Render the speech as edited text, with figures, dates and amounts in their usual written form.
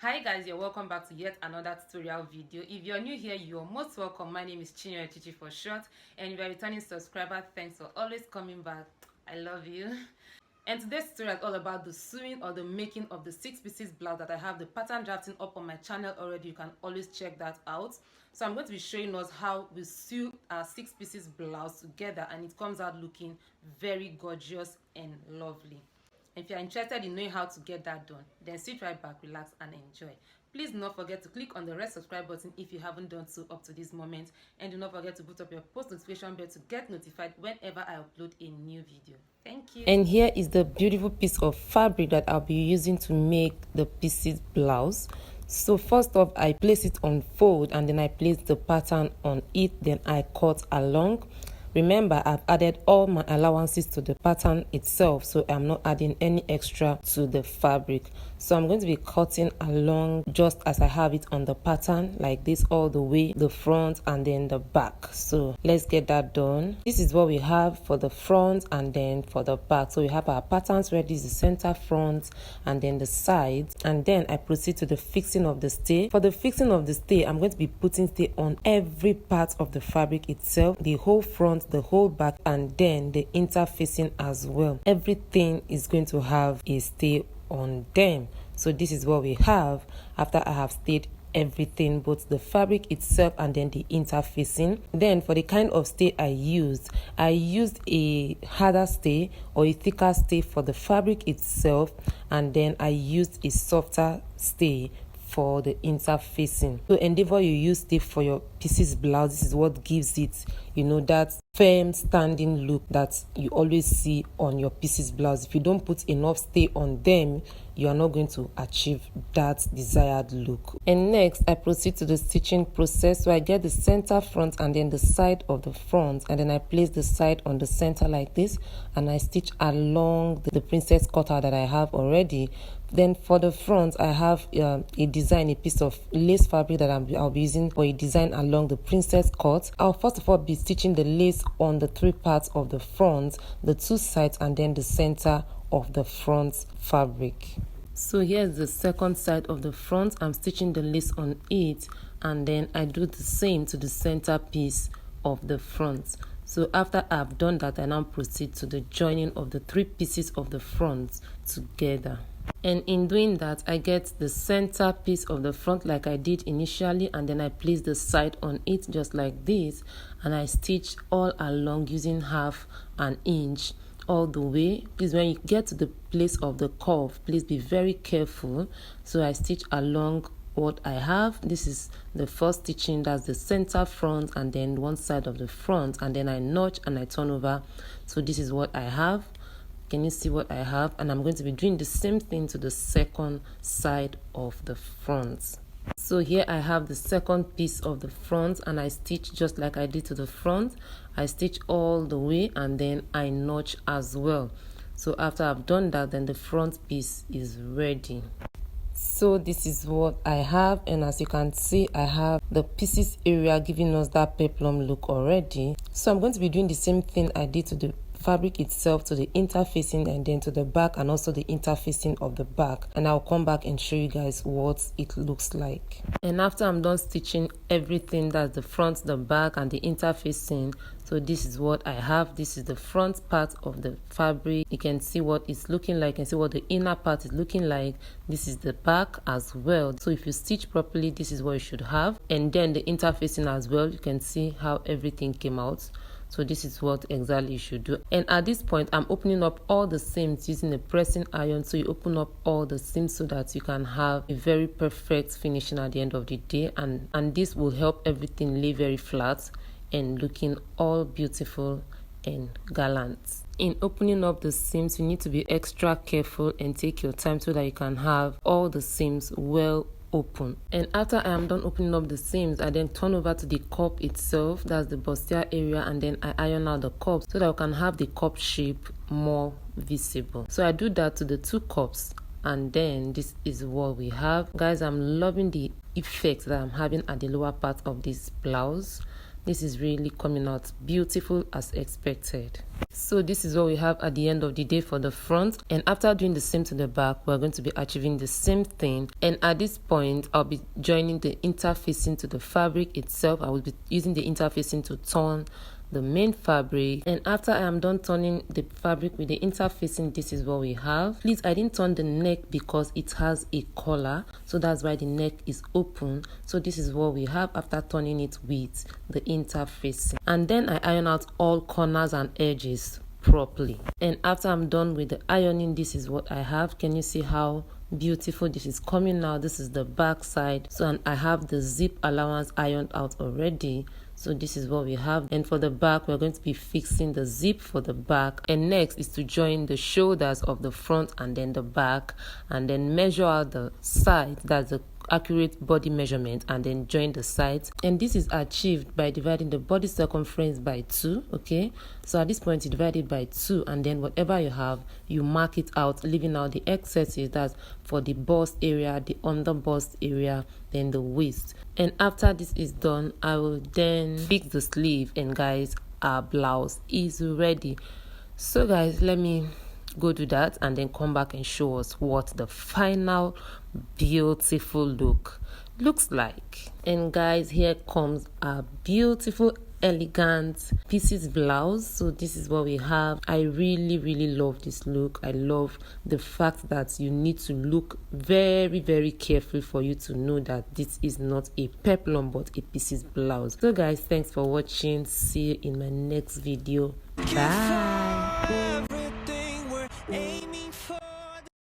Hi guys, you're welcome back to yet another tutorial video. If you're new here, you're most welcome. My name is Chichi for short, and if you're a returning subscriber, thanks for always coming back. I love you. And today's tutorial is all about the sewing or the making of the 6 pieces blouse that I have the pattern drafting up on my channel already. You can always check that out. So I'm going to be showing us how we sew our 6 pieces blouse together, and it comes out looking very gorgeous and lovely. If you're interested in knowing how to get that done, then sit right back, relax, and enjoy. Please do not forget to click on the red subscribe button if you haven't done so up to this moment, and do not forget to put up your post notification bell to get notified whenever I upload a new video. Thank you. And here is the beautiful piece of fabric that I'll be using to make the pieces blouse. So first off, I place it on fold, and then I place the pattern on it, then I cut along. Remember, I've added all my allowances to the pattern itself, so I'm not adding any extra to the fabric. So I'm going to be cutting along just as I have it on the pattern, like this, all the way, the front and then the back. So let's get that done. This is what we have for the front and then for the back. So we have our patterns ready, the center, front, and then the sides. And then I proceed to the fixing of the stay. For the fixing of the stay, I'm going to be putting stay on every part of the fabric itself, the whole front, the whole back, and then the interfacing as well. Everything is going to have a stay on them. So this is what we have after I have stayed everything, both the fabric itself and then the interfacing. Then for the kind of stay I used a harder stay or a thicker stay for the fabric itself, and then I used a softer stay for the interfacing. So endeavor you use stay for your pieces blouse. This is what gives it, that firm standing look that you always see on your pieces blouse. If you don't put enough stay on them, you are not going to achieve that desired look. And next, I proceed to the stitching process. So I get the center, front, and then the side of the front, and then I place the side on the center like this, and I stitch along the princess cutout that I have already. Then for the front, I have a piece of lace fabric that I'll be using for a design along the princess cut. I'll first of all be stitching the lace on the 3 parts of the front, the 2 sides, and then the center of the front fabric. So here's the second side of the front. I'm stitching the lace on it, and then I do the same to the center piece of the front. So after I've done that, I now proceed to the joining of the 3 pieces of the front together. And in doing that, I get the center piece of the front like I did initially, and then I place the side on it just like this, and I stitch all along using 1/2 inch all the way. Please, when you get to the place of the curve, please be very careful. So I stitch along what I have. This is the first stitching, that's the center front, and then one side of the front, and then I notch and I turn over. So this is what I have. Can you see what I have? And I'm going to be doing the same thing to the second side of the front. So here I have the second piece of the front, and I stitch just like I did to the front. I stitch all the way, and then I notch as well. So after I've done that, then the front piece is ready. So this is what I have, and as you can see, I have the pieces area giving us that peplum look already. So I'm going to be doing the same thing I did to the fabric itself, to the interfacing, and then to the back, and also the interfacing of the back. And I'll come back and show you guys what it looks like. And after I'm done stitching everything, that's the front, the back, and the interfacing, so this is what I have. This is the front part of the fabric. You can see what it's looking like, and see what the inner part is looking like. This is the back as well. So if you stitch properly, this is what you should have. And then the interfacing as well, you can see how everything came out. So this is what exactly you should do. And at this point, I'm opening up all the seams using a pressing iron. So you open up all the seams so that you can have a very perfect finishing at the end of the day. And this will help everything lay very flat and looking all beautiful and gallant. In opening up the seams, you need to be extra careful and take your time so that you can have all the seams well open. And after I am done opening up the seams, I then turn over to the cup itself, that's the bustier area, and then I iron out the cups so that I can have the cup shape more visible. So I do that to the 2 cups, and then this is what we have. Guys, I'm loving the effect that I'm having at the lower part of this blouse. This is really coming out beautiful as expected. So this is what we have at the end of the day for the front, and after doing the same to the back, we're going to be achieving the same thing. And at this point, I'll be joining the interfacing to the fabric itself. I will be using the interfacing to turn the main fabric, and after I am done turning the fabric with the interfacing, this is what we have. Please, I didn't turn the neck because it has a collar, so that's why the neck is open. So this is what we have after turning it with the interfacing, and then I iron out all corners and edges properly. And after I'm done with the ironing, this is what I have. Can you see how beautiful this is coming out? This is the back side. So, and I have the zip allowance ironed out already. So this is what we have. And for the back, we're going to be fixing the zip for the back. And next is to join the shoulders of the front and then the back, and then measure out the sides. That's the accurate body measurement, and then join the sides. And this is achieved by dividing the body circumference by 2. Okay, so at this point you divide it by 2, and then whatever you have, you mark it out, leaving out the excesses. That's for the bust area, the under bust area, then the waist. And after this is done, I will then fix the sleeve, and guys, our blouse is ready. So guys, let me go do that and then come back and show us what the final beautiful look looks like. And guys, here comes our beautiful elegant pieces blouse. So this is what we have. I really love this look. I love the fact that you need to look very carefully for you to know that this is not a peplum but a pieces blouse. So guys, thanks for watching. See you in my next video. Bye.